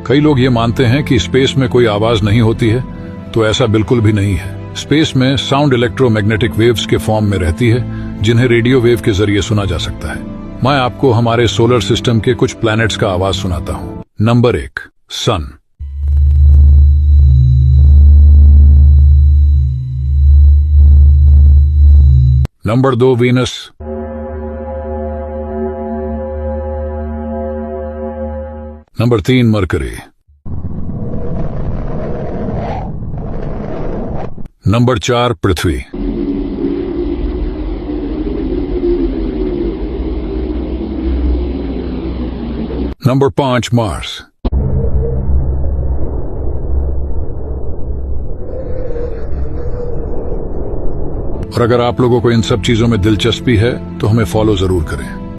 कई लोग ये मानते हैं कि स्पेस में कोई आवाज नहीं होती है, तो ऐसा बिल्कुल भी नहीं है। स्पेस में साउंड इलेक्ट्रोमैग्नेटिक वेव्स के फॉर्म में रहती है, जिन्हें रेडियो वेव के जरिए सुना जा सकता है। मैं आपको हमारे सोलर सिस्टम के कुछ प्लैनेट्स का आवाज सुनाता हूँ। Number 1, sun. Number 2, Venus. Number 3, Mercury. Number 4, पृथ्वी। Number 5, Mars. और अगर आप लोगों को इन सब चीजों में दिलचस्पी है तो हमें फॉलो जरूर करें।